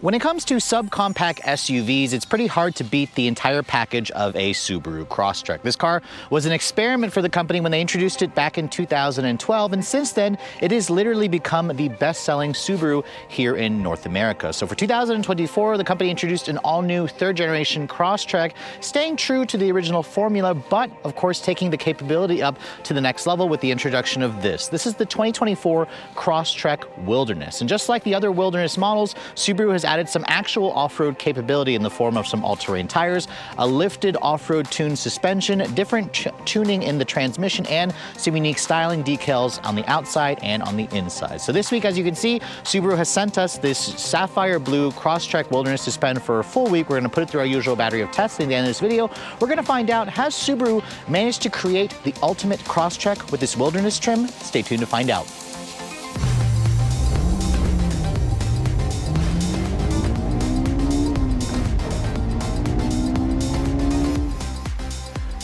When it comes to subcompact SUVs, it's pretty hard to beat the entire package of a Subaru Crosstrek. This car was an experiment for the company when they introduced it back in 2012, and since then, it has literally become the best-selling Subaru here in North America. So for 2024, the company introduced an all-new third-generation Crosstrek, staying true to the original formula, but of course taking the capability up to the next level with the introduction of this. This is the 2024 Crosstrek Wilderness, and just like the other Wilderness models, Subaru has added some actual off-road capability in the form of some all-terrain tires, a lifted off-road tuned suspension, different tuning in the transmission, and some unique styling decals on the outside and on the inside. So this week, as you can see, Subaru has sent us this sapphire blue Crosstrek Wilderness to spend for a full week. We're going to put it through our usual battery of tests. At the end of this video, we're going to find out, has Subaru managed to create the ultimate Crosstrek with this Wilderness trim? Stay tuned to find out.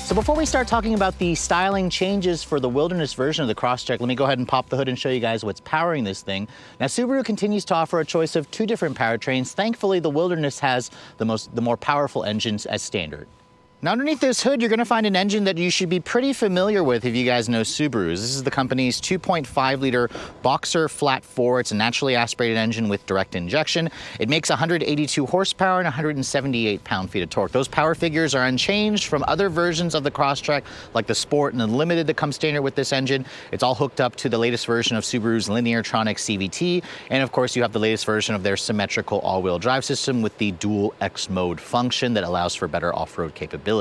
So before we start talking about the styling changes for the Wilderness version of the Crosstrek, let me go ahead and pop the hood and show you guys what's powering this thing. Now, Subaru continues to offer a choice of two different powertrains. Thankfully, the Wilderness has the more powerful engines as standard. Now, underneath this hood, you're going to find an engine that you should be pretty familiar with if you guys know Subarus. This is the company's 2.5-liter Boxer Flat 4. It's a naturally aspirated engine with direct injection. It makes 182 horsepower and 178 pound-feet of torque. Those power figures are unchanged from other versions of the Crosstrek, like the Sport and the Limited that come standard with this engine. It's all hooked up to the latest version of Subaru's Lineartronic CVT. And of course, you have the latest version of their symmetrical all-wheel drive system with the dual X mode function that allows for better off-road capability.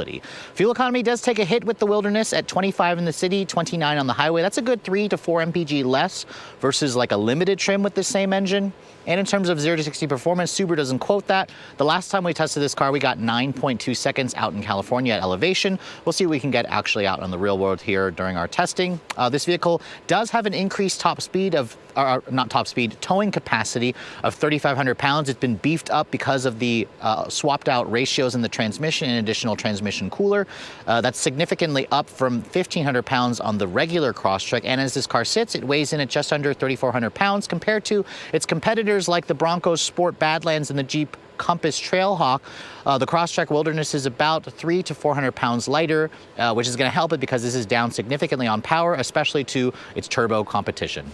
Fuel economy does take a hit with the Wilderness at 25 in the city, 29 on the highway. That's a good 3 to 4 mpg less versus like a Limited trim with the same engine. And in terms of 0 to 60 performance, Subaru doesn't quote that. The last time we tested this car, we got 9.2 seconds out in California at elevation. We'll see what we can get actually out on the real world here during our testing. This vehicle does have an increased towing capacity of 3,500 pounds. It's been beefed up because of the swapped out ratios in the transmission and additional transmission cooler. That's significantly up from 1,500 pounds on the regular Crosstrek. And as this car sits, it weighs in at just under 3,400 pounds compared to its competitors like the Bronco Sport Badlands and the Jeep Compass Trailhawk. The Crosstrek Wilderness is about 300 to 400 pounds lighter, which is going to help it because this is down significantly on power, especially to its turbo competition.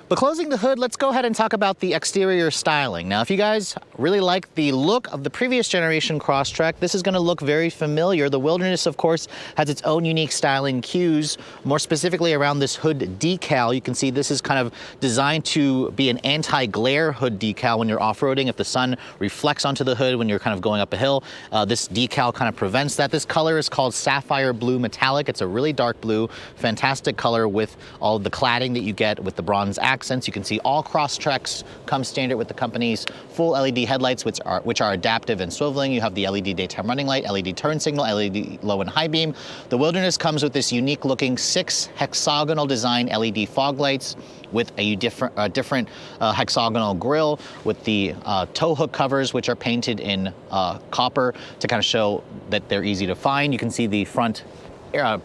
But closing the hood, let's go ahead and talk about the exterior styling. Now, if you guys really like the look of the previous generation Crosstrek, this is going to look very familiar. The Wilderness, of course, has its own unique styling cues, more specifically around this hood decal. You can see this is kind of designed to be an anti-glare hood decal when you're off-roading. If the sun reflects onto the hood when you're kind of going up a hill, this decal kind of prevents that. This color is called Sapphire Blue Metallic. It's a really dark blue, fantastic color with all the cladding that you get with the bronze accents. You can see all Crosstreks come standard with the company's full LED headlights, which are adaptive and swiveling. You have the LED daytime running light, LED turn signal, LED low and high beam. The Wilderness comes with this unique looking 6 hexagonal design LED fog lights with a different hexagonal grille with the tow hook covers, which are painted in copper to kind of show that they're easy to find. You can see the front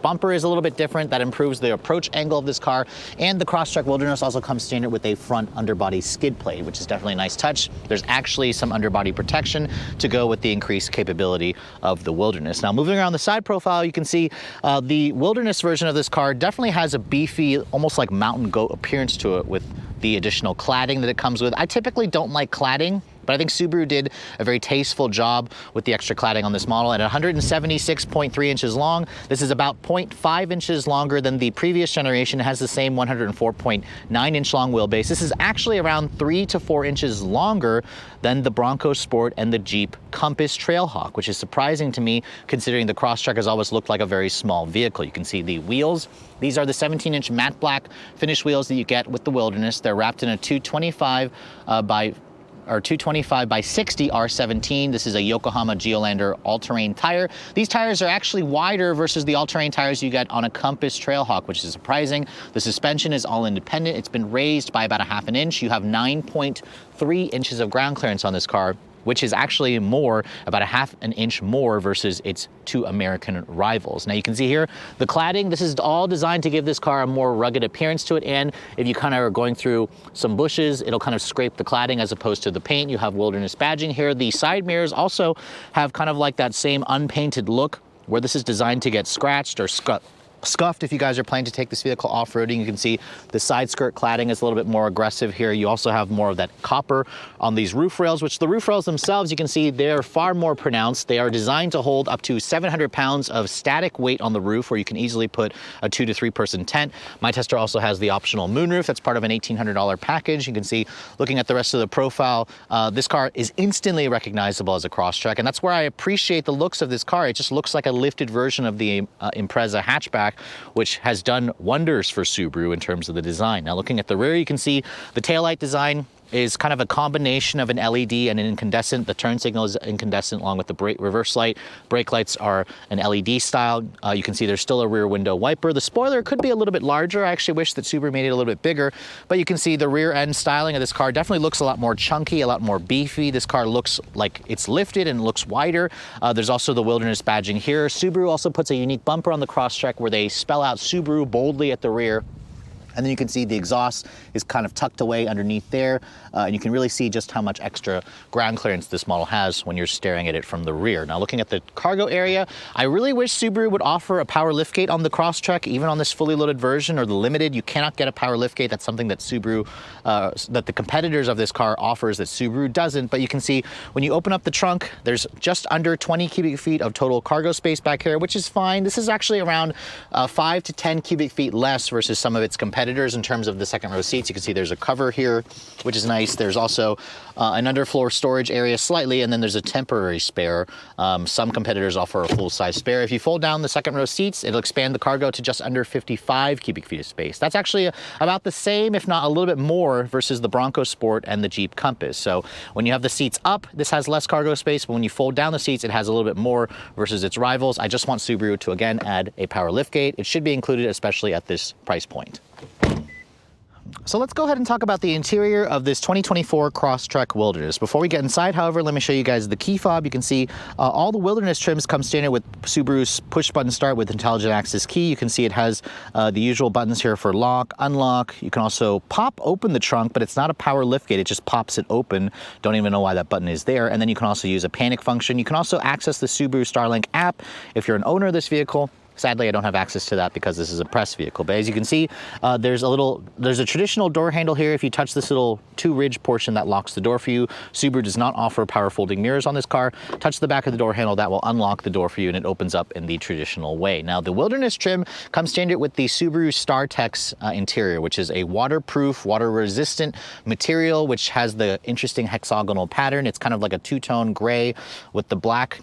bumper is a little bit different. That improves the approach angle of this car. And the Crosstrek Wilderness also comes standard with a front underbody skid plate, which is definitely a nice touch. There's actually some underbody protection to go with the increased capability of the Wilderness. Now, moving around the side profile, you can see the Wilderness version of this car definitely has a beefy, almost like mountain goat appearance to it with the additional cladding that it comes with. I typically don't like cladding, but I think Subaru did a very tasteful job with the extra cladding on this model. At 176.3 inches long, this is about 0.5 inches longer than the previous generation. It has the same 104.9 inch long wheelbase. This is actually around 3 to 4 inches longer than the Bronco Sport and the Jeep Compass Trailhawk, which is surprising to me considering the Crosstrek has always looked like a very small vehicle. You can see the wheels. These are the 17-inch matte black finish wheels that you get with the Wilderness. They're wrapped in a 225 by 60 R17. This is a Yokohama Geolandar all-terrain tire. These tires are actually wider versus the all-terrain tires you get on a Compass Trailhawk, which is surprising. The suspension is all independent. It's been raised by about 1/2 inch. You have 9.3 inches of ground clearance on this car. which is actually more, about a half an inch more versus its two American rivals. Now you can see here, the cladding, this is all designed to give this car a more rugged appearance to it, and if you kind of are going through some bushes, it'll kind of scrape the cladding as opposed to the paint. You have wilderness badging here. The side mirrors also have kind of like that same unpainted look, where this is designed to get scratched or scuffed. If you guys are planning to take this vehicle off-roading, you can see the side skirt cladding is a little bit more aggressive here. You also have more of that copper on these roof rails, which the roof rails themselves, you can see they're far more pronounced. They are designed to hold up to 700 pounds of static weight on the roof, where you can easily put a 2 to 3 person tent. My Tester also has the optional moonroof. That's part of an $1,800 package. You can see, looking at the rest of the profile, this car is instantly recognizable as a Crosstrek, and that's where I appreciate the looks of this car. It just looks like a lifted version of the Impreza hatchback, which has done wonders for Subaru in terms of the design. Now looking at the rear, you can see the taillight design is kind of a combination of an LED and an incandescent. The turn signal is incandescent along with the reverse light. Brake lights are an LED style. You can see there's still a rear window wiper. The spoiler could be a little bit larger. I actually wish that Subaru made it a little bit bigger, but you can see the rear end styling of this car definitely looks a lot more chunky, a lot more beefy. This car looks like it's lifted and looks wider. There's also the wilderness badging here. Subaru also puts a unique bumper on the Crosstrek where they spell out Subaru boldly at the rear. And then you can see the exhaust is kind of tucked away underneath there. And you can really see just how much extra ground clearance this model has when you're staring at it from the rear. Now looking at the cargo area, I really wish Subaru would offer a power liftgate on the Crosstrek, even on this fully loaded version or the Limited. You cannot get a power liftgate. That's something that Subaru, that the competitors of this car offers that Subaru doesn't. But you can see when you open up the trunk, there's just under 20 cubic feet of total cargo space back here, which is fine. This is actually around 5 to 10 cubic feet less versus some of its competitors in terms of the second row seats. You can see there's a cover here, which is nice. There's also an underfloor storage area slightly, and then there's a temporary spare. Some competitors offer a full-size spare. If you fold down the second row seats, it'll expand the cargo to just under 55 cubic feet of space. That's actually about the same, if not a little bit more, versus the Bronco Sport and the Jeep Compass. So when you have the seats up, this has less cargo space, but when you fold down the seats, it has a little bit more versus its rivals. I just want Subaru to, again, add a power liftgate. It should be included, especially at this price point. So let's go ahead and talk about the interior of this 2024 Crosstrek Wilderness. Before we get inside, however, let me show you guys the key fob. You can see all the Wilderness trims come standard with Subaru's push button start with intelligent access key. You can see it has the usual buttons here for lock, unlock. You can also pop open the trunk, but it's not a power liftgate. It just pops it open. Don't even know why that button is there. And then you can also use a panic function. You can also access the Subaru Starlink app if you're an owner of this vehicle. Sadly, I don't have access to that because this is a press vehicle. But as you can see, there's a traditional door handle here. If you touch this little two-ridge portion, that locks the door for you. Subaru does not offer power folding mirrors on this car. Touch the back of the door handle, that will unlock the door for you, and it opens up in the traditional way. Now, the Wilderness trim comes standard with the Subaru StarTex interior, which is a waterproof, water-resistant material, which has the interesting hexagonal pattern. It's kind of like a two-tone gray with the black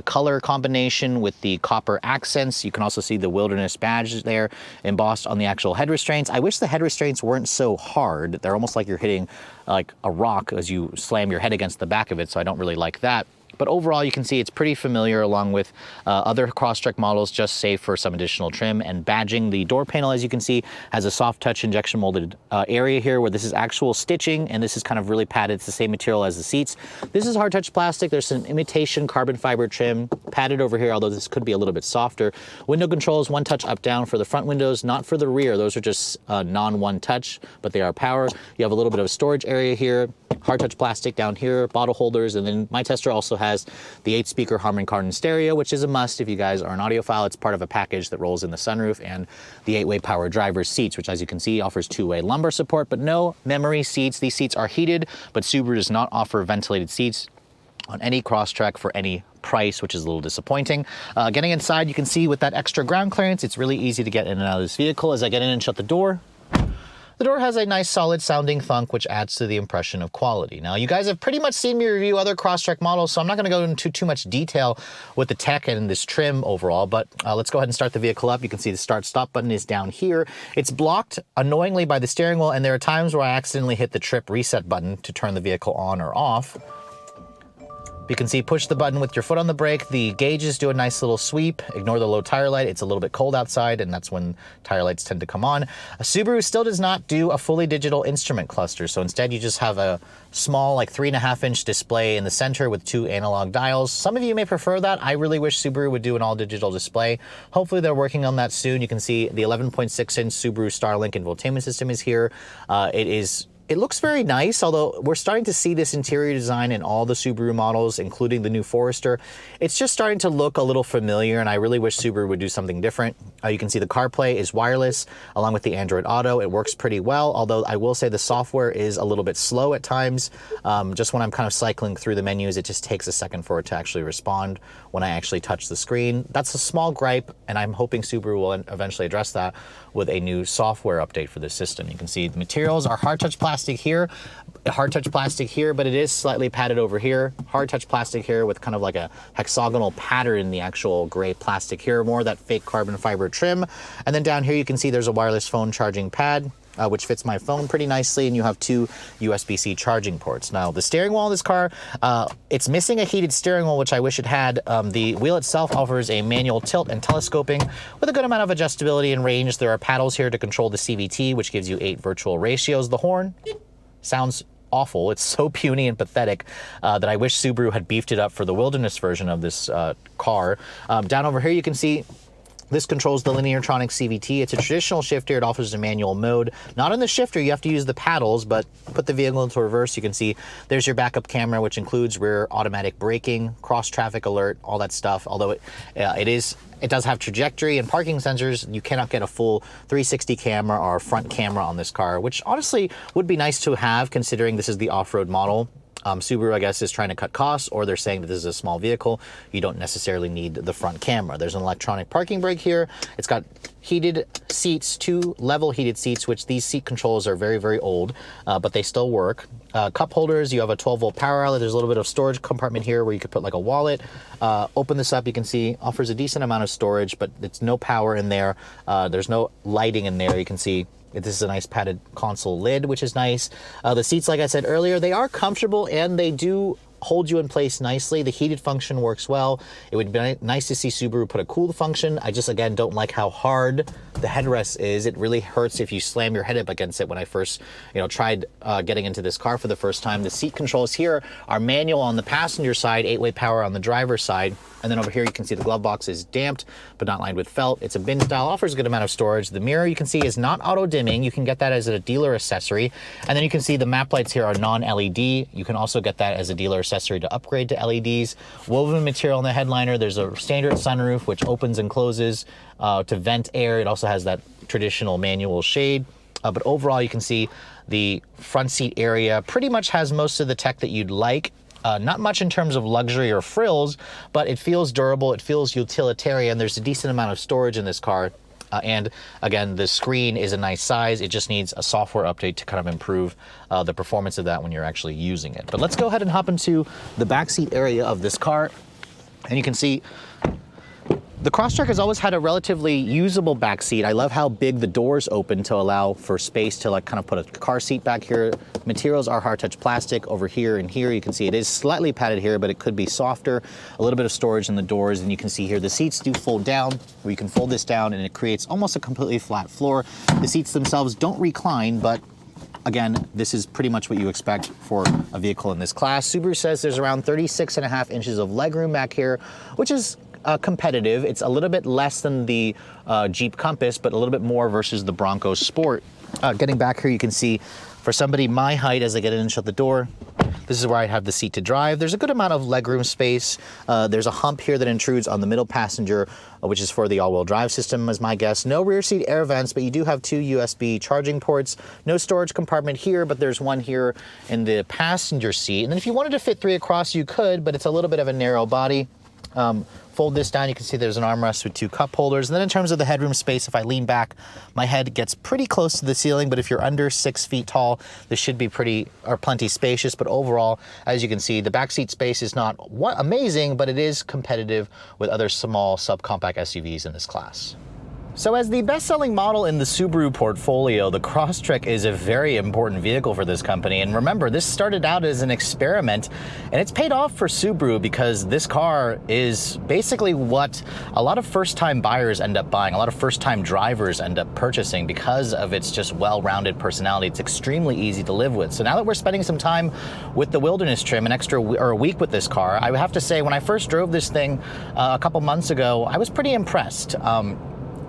color combination with the copper accents. You can also see the Wilderness badge there embossed on the actual head restraints. I wish the head restraints weren't so hard. They're almost like you're hitting like a rock as you slam your head against the back of it, so I don't really like that. But overall, you can see it's pretty familiar along with other Crosstrek models, just save for some additional trim and badging. The door panel, as you can see, has a soft touch injection molded area here where this is actual stitching, and this is kind of really padded. It's the same material as the seats. This is hard touch plastic. There's some imitation carbon fiber trim padded over here, although this could be a little bit softer. Window controls, one touch up down for the front windows, not for the rear. Those are just non-one touch, but they are power. You have a little bit of a storage area here. Hard touch plastic down here, bottle holders, and then my Tester also has the 8-speaker Harman Kardon stereo, which is a must if you guys are an audiophile. It's part of a package that rolls in the sunroof, and the 8-way power driver's seats, which as you can see offers 2-way lumbar support, but no memory seats. These seats are heated, but Subaru does not offer ventilated seats on any Crosstrek for any price, which is a little disappointing. Getting inside, you can see with that extra ground clearance, it's really easy to get in and out of this vehicle. As I get in and shut the door has a nice solid sounding thunk, which adds to the impression of quality. Now, you guys have pretty much seen me review other Crosstrek models, so I'm not going to go into too much detail with the tech and this trim overall, but let's go ahead and start the vehicle up. You can see the start-stop button is down here. It's blocked annoyingly by the steering wheel, and there are times where I accidentally hit the trip reset button to turn the vehicle on or off. You can see push the button with your foot on the brake. The gauges do a nice little sweep. Ignore the low tire light. It's a little bit cold outside, and that's when tire lights tend to come on. Subaru still does not do a fully digital instrument cluster, so instead you just have a small, like 3.5-inch display in the center with 2 analog dials. Some of you may prefer that. I really wish Subaru would do an all-digital display. Hopefully they're working on that soon. You can see the 11.6-inch Subaru Starlink infotainment system is here. It looks very nice, although we're starting to see this interior design in all the Subaru models, including the new Forester. It's just starting to look a little familiar, and I really wish Subaru would do something different. You can see the CarPlay is wireless, along with the Android Auto. It works pretty well, although I will say the software is a little bit slow at times. Just when I'm kind of cycling through the menus, it just takes a second for it to actually respond when I actually touch the screen. That's a small gripe, and I'm hoping Subaru will eventually address that with a new software update for this system. You can see the materials are hard touch plastic here, but it is slightly padded over here. Hard touch plastic here with kind of like a hexagonal pattern in the actual gray plastic here, more of that fake carbon fiber trim. And then down here you can see there's a wireless phone charging pad, which fits my phone pretty nicely, and you have 2 USB-C charging ports. Now, the steering wheel of this car, it's missing a heated steering wheel, which I wish it had. The wheel itself offers a manual tilt and telescoping with a good amount of adjustability and range. There are paddles here to control the CVT, which gives you 8 virtual ratios. The horn sounds awful. It's so puny and pathetic that I wish Subaru had beefed it up for the wilderness version of this car. Down over here, you can see this controls the Lineartronic CVT. It's a traditional shifter. It offers a manual mode. Not on the shifter, you have to use the paddles, but put the vehicle into reverse. You can see there's your backup camera, which includes rear automatic braking, cross traffic alert, all that stuff. Although it does have trajectory and parking sensors, you cannot get a full 360 camera or front camera on this car, which honestly would be nice to have considering this is the off-road model. Subaru, I guess, is trying to cut costs, or they're saying that this is a small vehicle. You don't necessarily need the front camera. There's an electronic parking brake here. It's got heated seats, 2 level heated seats, which these seat controls are very, very old, but they still work. Cup holders, you have a 12-volt power outlet. There's a little bit of storage compartment here where you could put like a wallet. Open this up, you can see offers a decent amount of storage, but it's no power in there. There's no lighting in there. You can see this is a nice padded console lid, which is nice. The seats, like I said earlier, they are comfortable and they do hold you in place nicely. The heated function works well. It would be nice to see Subaru put a cool function. I just, again, don't like how hard the headrest is. It really hurts if you slam your head up against it. When I first, tried getting into this car for the first time, the seat controls here are manual on the passenger side, 8-way power on the driver's side. And then over here, you can see the glove box is damped, but not lined with felt. It's a bin style, offers a good amount of storage. The mirror, you can see, is not auto dimming. You can get that as a dealer accessory. And then you can see the map lights here are non-LED. You can also get that as a dealer accessory to upgrade to LEDs. Woven material in the headliner. There's a standard sunroof, which opens and closes to vent air. It also has that traditional manual shade. But overall, you can see the front seat area pretty much has most of the tech that you'd like. Not much in terms of luxury or frills, but it feels durable, it feels utilitarian. There's a decent amount of storage in this car. And again, the screen is a nice size. It just needs a software update to kind of improve the performance of that when you're actually using it. But let's go ahead and hop into the backseat area of this car. And you can see the Crosstrek has always had a relatively usable back seat. I love how big the doors open to allow for space to like kind of put a car seat back here. Materials are hard touch plastic over here and here. You can see it is slightly padded here, but it could be softer. A little bit of storage in the doors, and you can see here the seats do fold down, where you can fold this down and it creates almost a completely flat floor. The seats themselves don't recline, but again, this is pretty much what you expect for a vehicle in this class. Subaru says there's around 36.5 inches of legroom back here, which is competitive. It's a little bit less than the Jeep Compass, but a little bit more versus the Bronco Sport. Getting back here, you can see for somebody my height, as I get in and shut the door, this is where I have the seat to drive. There's a good amount of legroom space. There's a hump here that intrudes on the middle passenger, which is for the all-wheel drive system, as my guess. No rear seat air vents, but you do have 2 USB charging ports. No storage compartment here, but there's one here in the passenger seat. And then if you wanted to fit 3 across, you could, but it's a little bit of a narrow body. Fold this down, you can see there's an armrest with 2 cup holders. And then in terms of the headroom space, if I lean back, my head gets pretty close to the ceiling, but if you're under 6 feet tall, this should be plenty spacious. But overall, as you can see, the backseat space is not amazing, but it is competitive with other small subcompact SUVs in this class. So as the best-selling model in the Subaru portfolio, the Crosstrek is a very important vehicle for this company. And remember, this started out as an experiment, and it's paid off for Subaru because this car is basically what a lot of first-time buyers end up buying, a lot of first-time drivers end up purchasing because of its just well-rounded personality. It's extremely easy to live with. So now that we're spending some time with the Wilderness trim, a week with this car, I have to say when I first drove this thing a couple months ago, I was pretty impressed.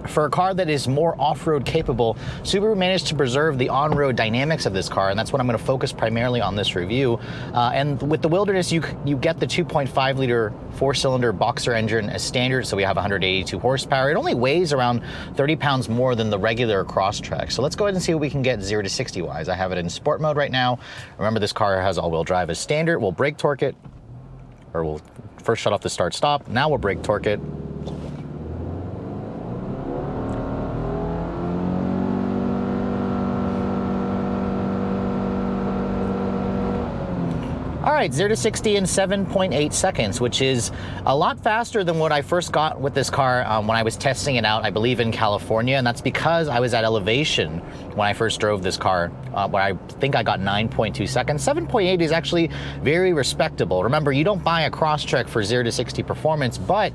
For a car that is more off-road capable, Subaru managed to preserve the on-road dynamics of this car, and that's what I'm going to focus primarily on this review. And with the Wilderness, you get the 2.5-liter four-cylinder boxer engine as standard, so we have 182 horsepower. It only weighs around 30 pounds more than the regular Crosstrek. So let's go ahead and see what we can get 0 to 60-wise. I have it in sport mode right now. Remember, this car has all-wheel drive as standard. We'll brake torque it, or we'll first shut off the start-stop. Now we'll brake torque it. All right, 0 to 60 in 7.8 seconds, which is a lot faster than what I first got with this car when I was testing it out, I believe in California, and that's because I was at elevation when I first drove this car, where I think I got 9.2 seconds. 7.8 is actually very respectable. Remember, you don't buy a Crosstrek for 0 to 60 performance, but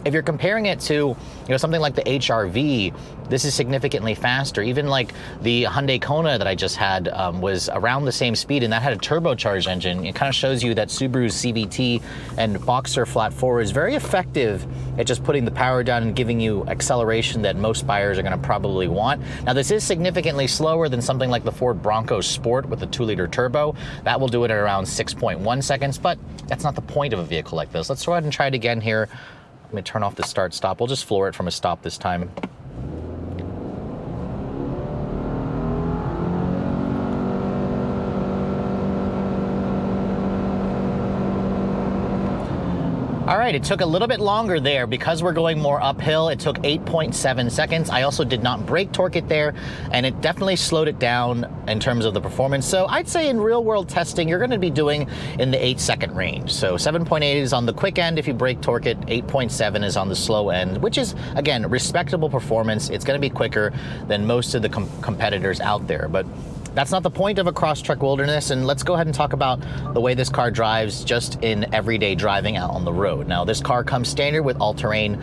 if you're comparing it to, something like the HR-V, this is significantly faster. Even like the Hyundai Kona that I just had was around the same speed, and that had a turbocharged engine. It kind of shows you that Subaru's CVT and Boxer flat four is very effective at just putting the power down and giving you acceleration that most buyers are going to probably want. Now, this is significantly slower than something like the Ford Bronco Sport with the 2-liter turbo. That will do it at around 6.1 seconds, but that's not the point of a vehicle like this. Let's go ahead and try it again here. I'm going to turn off the start-stop. We'll just floor it from a stop this time. All right, it took a little bit longer there because we're going more uphill. It took 8.7 seconds. I also did not brake torque it there, and it definitely slowed it down in terms of the performance. So I'd say in real world testing, you're gonna be doing in the 8-second range. So 7.8 is on the quick end if you brake torque it, 8.7 is on the slow end, which is, again, respectable performance. It's gonna be quicker than most of the competitors out there. But that's not the point of a Crosstrek Wilderness, and let's go ahead and talk about the way this car drives just in everyday driving out on the road. Now, this car comes standard with all-terrain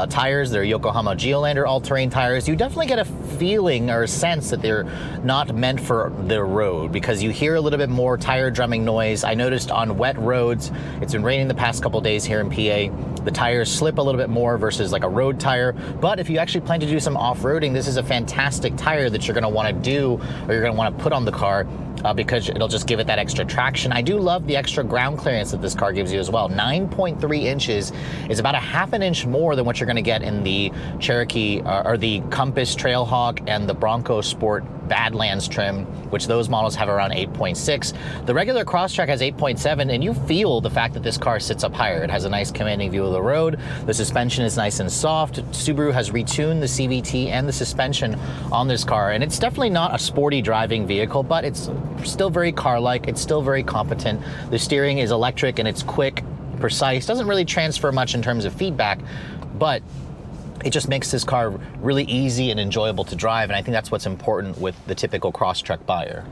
tires. They're Yokohama Geolandar all-terrain tires. You definitely get a feeling or a sense that they're not meant for the road because you hear a little bit more tire drumming noise. I noticed on wet roads, it's been raining the past couple days here in PA, the tires slip a little bit more versus like a road tire. But if you actually plan to do some off-roading, this is a fantastic tire that you're gonna wanna do, or you're gonna wanna put on the car because it'll just give it that extra traction. I do love the extra ground clearance that this car gives you as well. 9.3 inches is about a half an inch more than what you're gonna get in the Cherokee or the Compass Trailhawk and the Bronco Sport Badlands trim, which those models have around 8.6. The regular Crosstrek has 8.7, and you feel the fact that this car sits up higher. It has a nice commanding view of the road. The suspension is nice and soft. Subaru has retuned the CVT and the suspension on this car, and it's definitely not a sporty driving vehicle, but it's still very car-like. It's still very competent. The steering is electric, and it's quick, precise. Doesn't really transfer much in terms of feedback, but it just makes this car really easy and enjoyable to drive, and I think that's what's important with the typical Crosstrek buyer.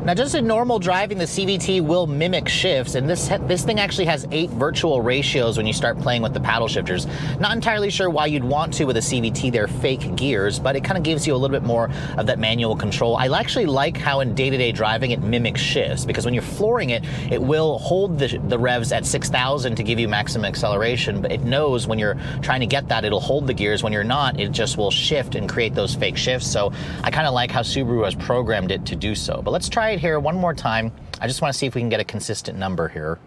Now, just in normal driving, the CVT will mimic shifts, and this thing actually has 8 virtual ratios when you start playing with the paddle shifters. Not entirely sure why you'd want to with a CVT. They're fake gears, but it kind of gives you a little bit more of that manual control. I actually like how in day-to-day driving it mimics shifts, because when you're flooring it, it will hold the revs at 6,000 to give you maximum acceleration, but it knows when you're trying to get that, it'll hold the gears. When you're not, it just will shift and create those fake shifts. So I kind of like how Subaru has programmed it to do so. But let's try it here one more time. I just want to see if we can get a consistent number here.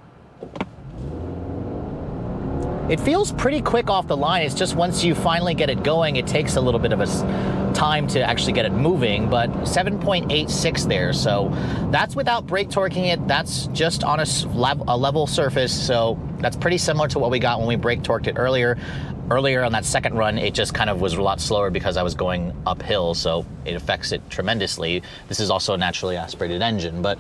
It feels pretty quick off the line. It's just once you finally get it going, it takes a little bit of a time to actually get it moving, but 7.86 there. So that's without brake torquing it. That's just on a level surface. So that's pretty similar to what we got when we brake torqued it earlier. Earlier on that second run, it just kind of was a lot slower because I was going uphill, so it affects it tremendously. This is also a naturally aspirated engine, but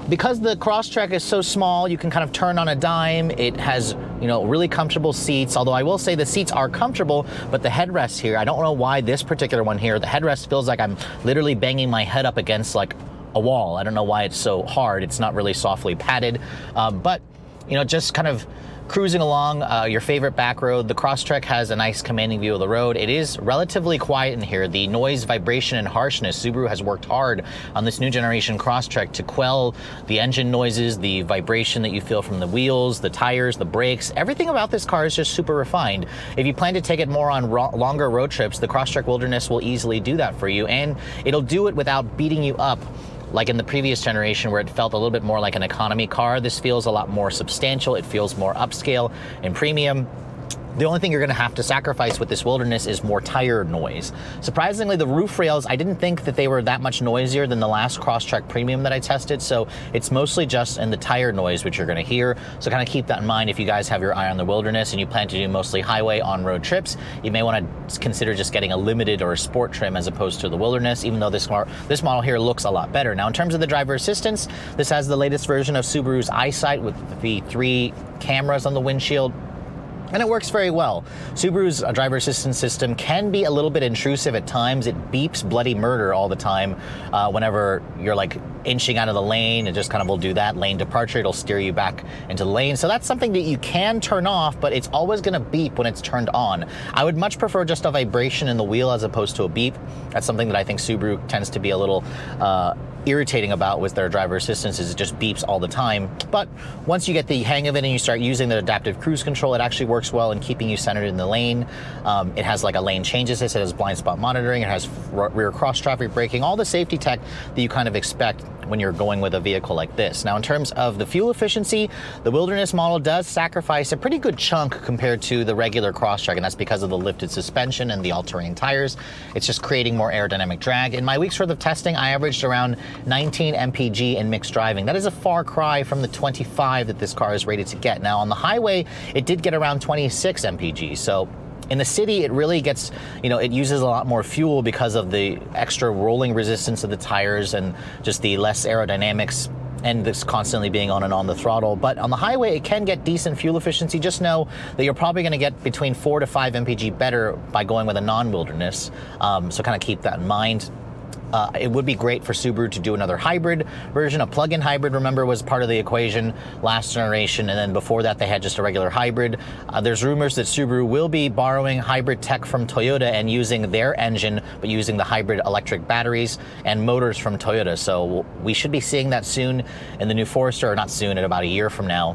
Because the Crosstrek is so small, you can kind of turn on a dime. It has, really comfortable seats, although I will say the seats are comfortable, but the headrest here, I don't know why this particular one here, the headrest feels like I'm literally banging my head up against like a wall. I don't know why it's so hard. It's not really softly padded, but just kind of cruising along your favorite back road. The Crosstrek has a nice commanding view of the road. It is relatively quiet in here. The noise, vibration, and harshness, Subaru has worked hard on this new generation Crosstrek to quell the engine noises, the vibration that you feel from the wheels, the tires, the brakes. Everything about this car is just super refined. If you plan to take it more on longer road trips, the Crosstrek Wilderness will easily do that for you, and it'll do it without beating you up like in the previous generation where it felt a little bit more like an economy car. This feels a lot more substantial. It feels more upscale and premium. The only thing you're gonna have to sacrifice with this Wilderness is more tire noise. Surprisingly, the roof rails, I didn't think that they were that much noisier than the last Crosstrek Premium that I tested, so it's mostly just in the tire noise which you're gonna hear. So kind of keep that in mind if you guys have your eye on the Wilderness and you plan to do mostly highway on-road trips. You may wanna consider just getting a limited or a sport trim as opposed to the Wilderness, even though this model here looks a lot better. Now, in terms of the driver assistance, this has the latest version of Subaru's EyeSight with the 3 cameras on the windshield, and it works very well. Subaru's driver assistance system can be a little bit intrusive at times. It beeps bloody murder all the time whenever you're like inching out of the lane. It just kind of will do that lane departure. It'll steer you back into the lane. So that's something that you can turn off, but it's always gonna beep when it's turned on. I would much prefer just a vibration in the wheel as opposed to a beep. That's something that I think Subaru tends to be a little irritating about with their driver assistance, is it just beeps all the time. But once you get the hang of it and you start using the adaptive cruise control, it actually works well in keeping you centered in the lane. It has like a lane change assist, it has blind spot monitoring, it has rear cross traffic braking, all the safety tech that you kind of expect when you're going with a vehicle like this. Now, in terms of the fuel efficiency, the Wilderness model does sacrifice a pretty good chunk compared to the regular Crosstrek, and that's because of the lifted suspension and the all-terrain tires. It's just creating more aerodynamic drag. In my week's worth of testing, I averaged around 19 mpg in mixed driving. That is a far cry from the 25 that this car is rated to get. Now, on the highway, it did get around 26 mpg, so in the city, it really gets, it uses a lot more fuel because of the extra rolling resistance of the tires and just the less aerodynamics and this constantly being on and on the throttle. But on the highway, it can get decent fuel efficiency. Just know that you're probably gonna get between 4 to 5 mpg better by going with a non-Wilderness. So kind of keep that in mind. It would be great for Subaru to do another hybrid version. A plug-in hybrid, remember, was part of the equation last generation, and then before that they had just a regular hybrid. There's rumors that Subaru will be borrowing hybrid tech from Toyota and using their engine, but using the hybrid electric batteries and motors from Toyota. So we should be seeing that soon in the new Forester, or not soon, in about a year from now,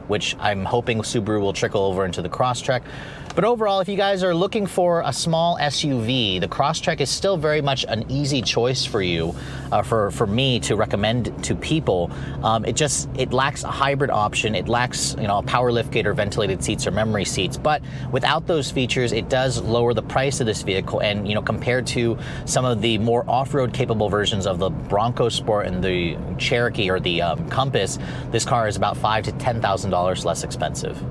which I'm hoping Subaru will trickle over into the Crosstrek. But overall, if you guys are looking for a small SUV, the Crosstrek is still very much an easy choice for you, for me to recommend to people. It lacks a hybrid option. It lacks, a power liftgate or ventilated seats or memory seats. But without those features, it does lower the price of this vehicle. And compared to some of the more off-road capable versions of the Bronco Sport and the Cherokee or the Compass, this car is about $5,000 to $10,000 less expensive.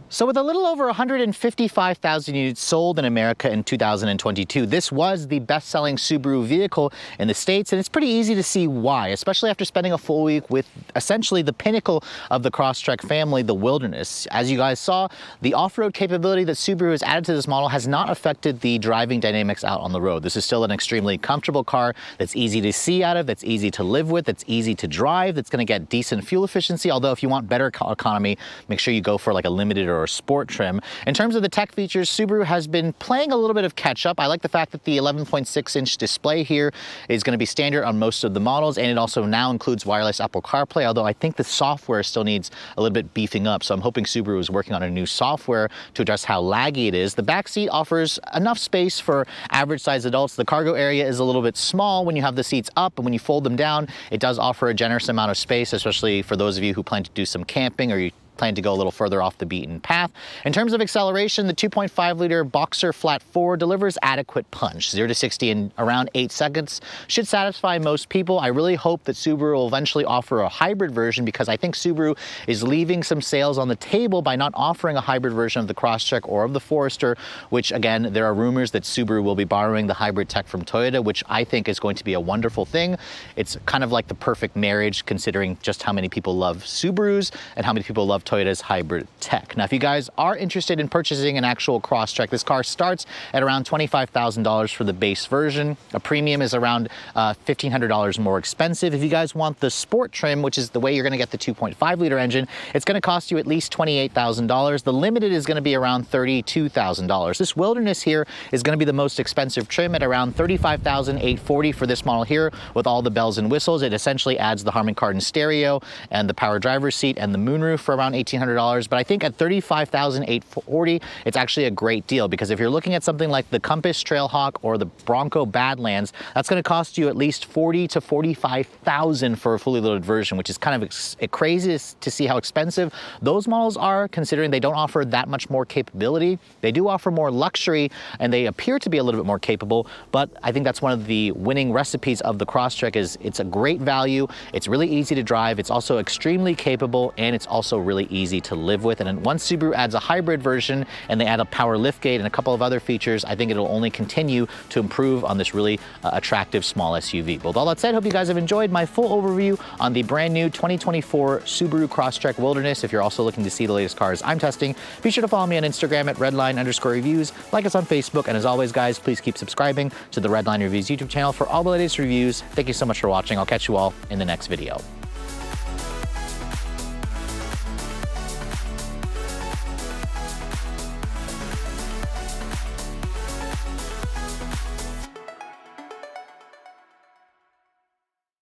So with a little over 155,000 units sold in America in 2022, this was the best-selling Subaru vehicle in the States, and it's pretty easy to see why, especially after spending a full week with essentially the pinnacle of the Crosstrek family, the Wilderness. As you guys saw, the off-road capability that Subaru has added to this model has not affected the driving dynamics out on the road. This is still an extremely comfortable car that's easy to see out of, that's easy to live with, that's easy to drive, that's going to get decent fuel efficiency, although if you want better economy, make sure you go for like a limited or a sport trim. In terms of the tech features, Subaru has been playing a little bit of catch up. I like the fact that the 11.6-inch display here is going to be standard on most of the models, and it also now includes wireless Apple CarPlay, although I think the software still needs a little bit beefing up. So I'm hoping Subaru is working on a new software to address how laggy it is. The back seat offers enough space for average sized adults. The cargo area is a little bit small when you have the seats up, and when you fold them down, it does offer a generous amount of space, especially for those of you who plan to do some camping or you plan to go a little further off the beaten path. In terms of acceleration, the 2.5 liter Boxer Flat 4 delivers adequate punch. 0 to 60 in around 8 seconds should satisfy most people. I really hope that Subaru will eventually offer a hybrid version, because I think Subaru is leaving some sales on the table by not offering a hybrid version of the Crosstrek or of the Forester, which again, there are rumors that Subaru will be borrowing the hybrid tech from Toyota, which I think is going to be a wonderful thing. It's kind of like the perfect marriage, considering just how many people love Subarus and how many people love Toyota's hybrid tech. Now, if you guys are interested in purchasing an actual Crosstrek, this car starts at around $25,000 for the base version. A premium is around $1,500 more expensive. If you guys want the sport trim, which is the way you're going to get the 2.5 liter engine, it's going to cost you at least $28,000. The limited is going to be around $32,000. This Wilderness here is going to be the most expensive trim at around $35,840 for this model here, with all the bells and whistles. It essentially adds the Harman Kardon stereo and the power driver's seat and the moonroof for around $1,800. But I think at $35,840, it's actually a great deal, because if you're looking at something like the Compass Trailhawk or the Bronco Badlands, that's going to cost you at least $40,000 to $45,000 for a fully loaded version, which is kind of crazy to see how expensive those models are, considering they don't offer that much more capability. They do offer more luxury, and they appear to be a little bit more capable, but I think that's one of the winning recipes of the Crosstrek. Is it's a great value, it's really easy to drive, it's also extremely capable, and it's also really easy to live with. And then once Subaru adds a hybrid version and they add a power liftgate and a couple of other features, I think it'll only continue to improve on this really attractive small SUV. But with all that said, hope you guys have enjoyed my full overview on the brand new 2024 Subaru Crosstrek Wilderness. If you're also looking to see the latest cars I'm testing, be sure to follow me on Instagram at redline_reviews, like us on Facebook, and as always guys, please keep subscribing to the Redline Reviews YouTube channel for all the latest reviews. Thank you so much for watching. I'll catch you all in the next video.